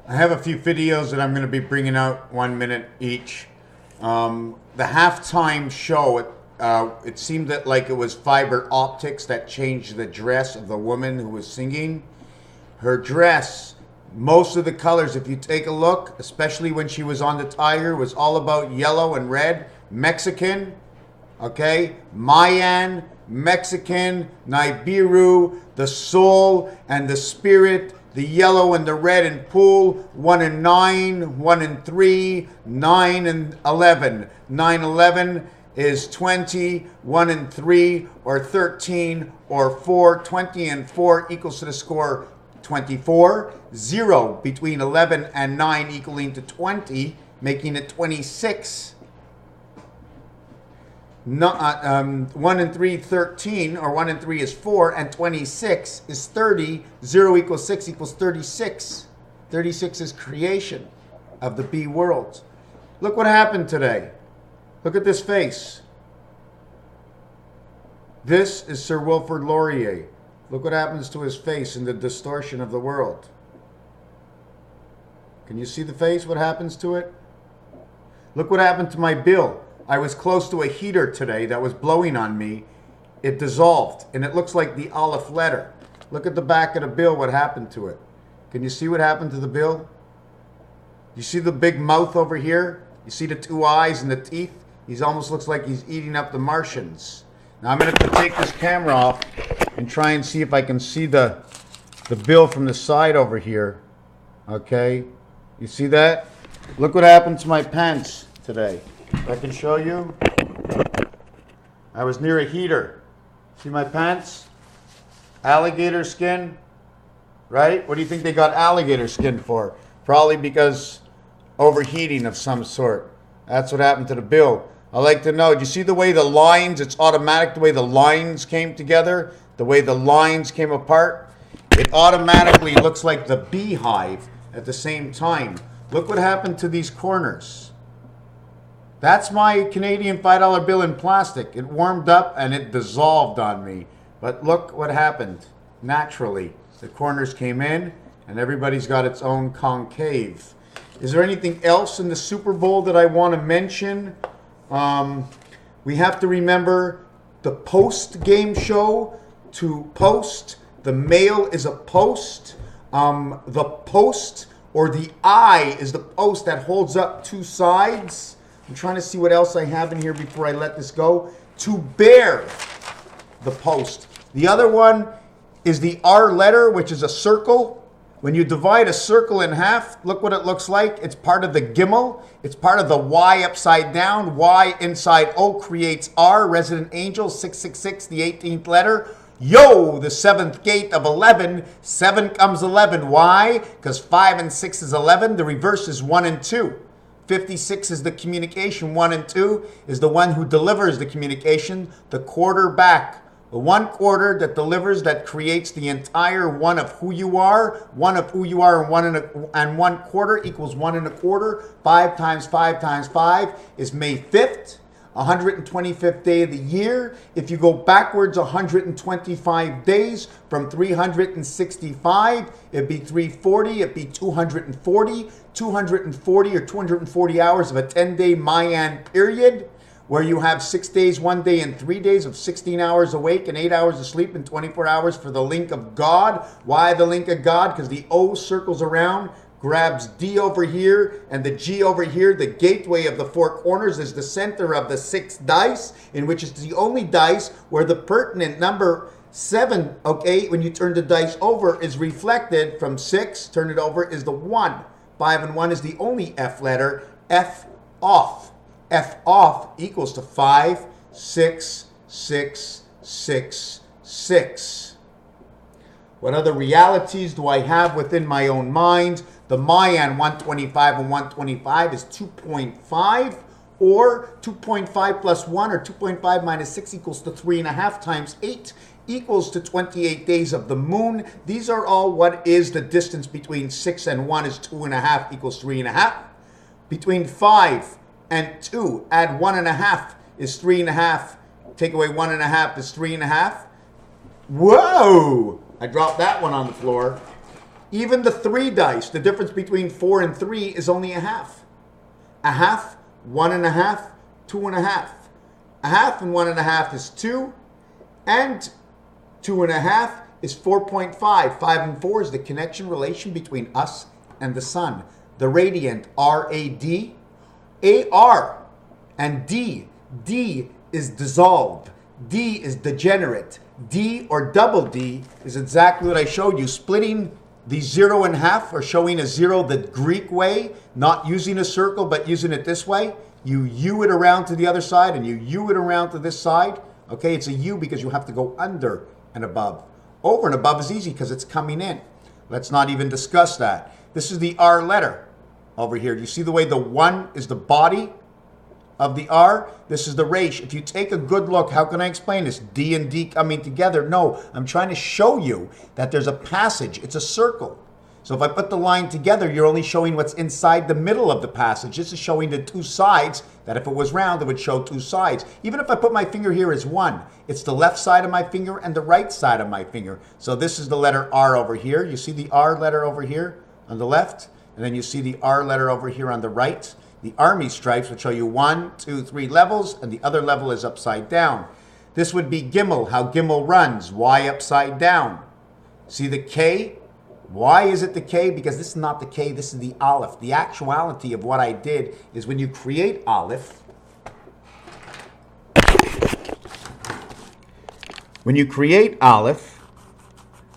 I have a few videos that I'm going to be bringing out 1 minute each. The halftime show, it seemed that like it was fiber optics that changed the dress of the woman who was singing. Her dress, most of the colors, if you take a look, especially when she was on the tiger, was all about yellow and red. Mexican, okay? Mayan, Mexican, Nibiru, the soul and the spirit, the yellow and the red in pool, 1 and 9, 1 and 3, 9 and 11. 9, 11 is 20, 1 and 3, or 13, or 4. 20 and 4 equals to the score 24. 0 between 11 and 9 equaling to 20, making it 26. 1 and 3, 13, or 1 and 3 is 4, and 26 is 30. 0 equals 6 equals 36. 36 is creation of the B world. Look what happened today. Look at this face. This is Sir Wilfrid Laurier. Look what happens to his face in the distortion of the world. Can you see the face? What happens to it? Look what happened to my bill. I was close to a heater today that was blowing on me. It dissolved, and it looks like the Aleph letter. Look at the back of the bill, what happened to it. Can you see what happened to the bill? You see the big mouth over here? You see the 2 eyes and the teeth? He almost looks like he's eating up the Martians. Now I'm going to have to take this camera off and try and see if I can see the bill from the side over here. Okay? You see that? Look what happened to my pants today. If I can show you. I was near a heater. See my pants? Alligator skin. Right? What do you think they got alligator skin for? Probably because overheating of some sort. That's what happened to the bill. I'd like to know, do you see the way the lines, it's automatic the way the lines came together? The way the lines came apart? It automatically looks like the beehive at the same time. Look what happened to these corners. That's my Canadian $5 bill in plastic. It warmed up and it dissolved on me. But look what happened. Naturally, the corners came in and everybody's got its own concave. Is there anything else in the Super Bowl that I want to mention? We have to remember the post-game show to post. The male is a post. The post or the eye is the post that holds up 2 sides. I'm trying to see what else I have in here before I let this go. To bear the post. The other one is the R letter, which is a circle. When you divide a circle in half, look what it looks like. It's part of the Gimel. It's part of the Y upside down. Y inside O creates R, resident angel, 666, the 18th letter. Yo, the 7th gate of 11. 7 comes 11. Why? Because 5 and 6 is 11. The reverse is 1 and 2. 56 is the communication. 1 and 2 is the one who delivers the communication, the quarterback. The 1 quarter that delivers, that creates the entire 1 of who you are. 1 of who you are and 1 quarter equals 1 1/4. 5 times 5 times 5 is May 5th, 125th day of the year. If you go backwards 125 days from 365, it'd be 340, it'd be 240. 240 or 240 hours of a 10-day Mayan period where you have 6 days, 1 day, and 3 days of 16 hours awake and 8 hours of sleep and 24 hours for the link of God. Why the link of God? Because the O circles around, grabs D over here and the G over here. The gateway of the 4 corners is the center of the 6 dice, in which is the only dice where the pertinent number 7, okay, when you turn the dice over, is reflected from 6. Turn it over is the 1. 5 and 1 is the only F letter. F off. F off equals to 5, 6, 6, 6, 6. What other realities do I have within my own mind? The Mayan 125 and 125 is 2.5, or 2.5 plus 1, or 2.5 minus 6 equals to 3.5 times 8 equals to 28 days of the moon. These are all what is the distance between 6 and 1 is 2.5 equals 3.5. Between 5 and 2, add 1.5 is 3.5. Take away 1.5 is 3.5. Whoa! I dropped that one on the floor. Even the 3 dice, the difference between 4 and 3 is only a half. A half, 1.5, 2.5. A half and 1.5 is 2, and 2.5 is 4.5. 5 and 4 is the connection relation between us and the sun. The radiant, R-A-D, A-R, and D. D is dissolved. D is degenerate. D or double D is exactly what I showed you. Splitting the 0 in half, or showing a 0 the Greek way, not using a circle but using it this way. You U it around to the other side and you U it around to this side. Okay, it's a U because you have to go under and above. Over and above is easy because it's coming in. Let's not even discuss that. This is the R letter over here. Do you see the way the 1 is the body of the R? This is the resh. If you take a good look, how can I explain this? D and D coming together. No, I'm trying to show you that there's a passage. It's a circle. So if I put the line together, you're only showing what's inside the middle of the passage. This is showing the 2 sides, that if it was round, it would show 2 sides. Even if I put my finger here as 1, it's the left side of my finger and the right side of my finger. So this is the letter R over here. You see the R letter over here on the left, and then you see the R letter over here on the right. The army stripes would show you 1, 2, 3 levels, and the other level is upside down. This would be Gimel, how Gimel runs, Y upside down. See the K? Why is it the K? Because this is not the K, this is the Aleph. The actuality of what I did is when you create Aleph,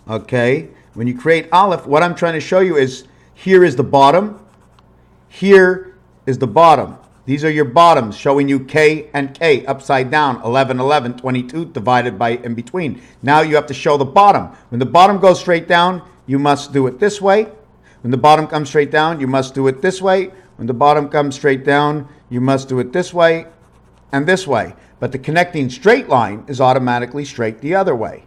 okay, when you create Aleph, what I'm trying to show you is here is the bottom, here is the bottom. These are your bottoms, showing you K and K upside down, 11, 11, 22 divided by in between. Now you have to show the bottom. When the bottom goes straight down, you must do it this way. When the bottom comes straight down, you must do it this way. When the bottom comes straight down, you must do it this way and this way. But the connecting straight line is automatically straight the other way.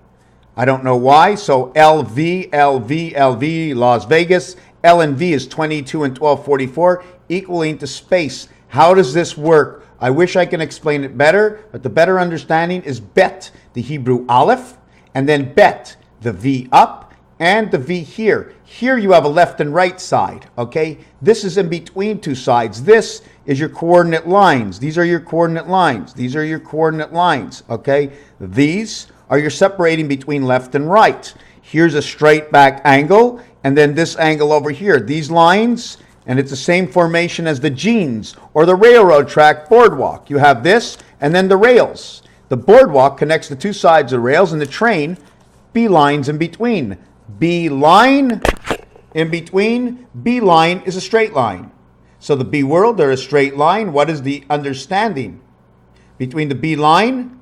I don't know why. So LV, LV, LV, Las Vegas. L and V is 22 and 1244, equaling to space. How does this work? I wish I can explain it better, but the better understanding is bet, the Hebrew Aleph, and then bet, the V up, and the V here. Here you have a left and right side, okay? This is in between 2 sides. This is your coordinate lines. These are your coordinate lines. These are your coordinate lines, okay? These are your separating between left and right. Here's a straight back angle, and then this angle over here. These lines, and it's the same formation as the jeans or the railroad track boardwalk. You have this, and then the rails. The boardwalk connects the 2 sides of the rails, and the train, B lines in between. B line in between, B line is a straight line. So the B world, they're a straight line. What is the understanding between the B line?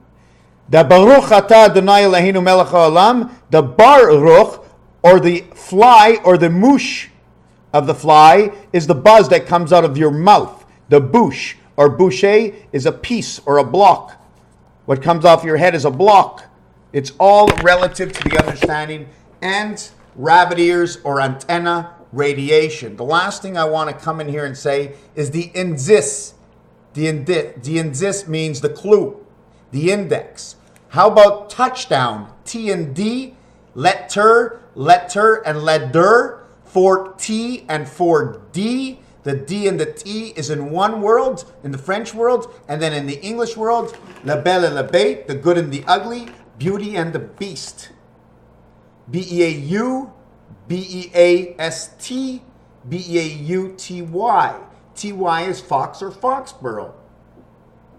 The Baruch Atah Adonai Eloheinu Melech HaOlam, the Baruch, or the fly, or the mush of the fly, is the buzz that comes out of your mouth. The bush, or boucher, is a piece or a block. What comes off your head is a block. It's all relative to the understanding and rabbit ears or antenna radiation. The last thing I want to come in here and say is the inzis. The inzis means the clue, the index. How about touchdown? T and D, letter, and ledder, for T and for D. The D and the T is in one world, in the French world, and then in the English world, la belle et la bête, the good and the ugly, beauty and the beast. B-E-A-U, B-E-A-S-T, B-E-A-U-T-Y. T-Y is fox or foxborough.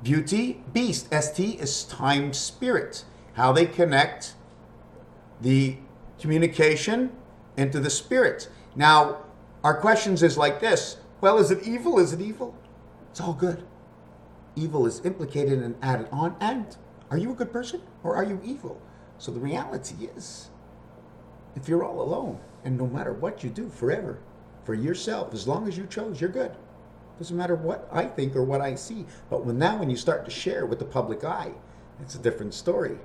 Beauty, beast. S-T is time, spirit. How they connect the communication into the spirit. Now, our questions is like this. Well, is it evil? Is it evil? It's all good. Evil is implicated and added on. And are you a good person or are you evil? So the reality is, if you're all alone, and no matter what you do forever, for yourself, as long as you chose, you're good. Doesn't matter what I think or what I see. But when you start to share with the public eye, it's a different story.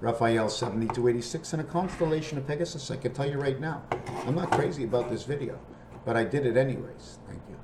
Raphael 7286 in a constellation of Pegasus. I can tell you right now, I'm not crazy about this video, but I did it anyways. Thank you.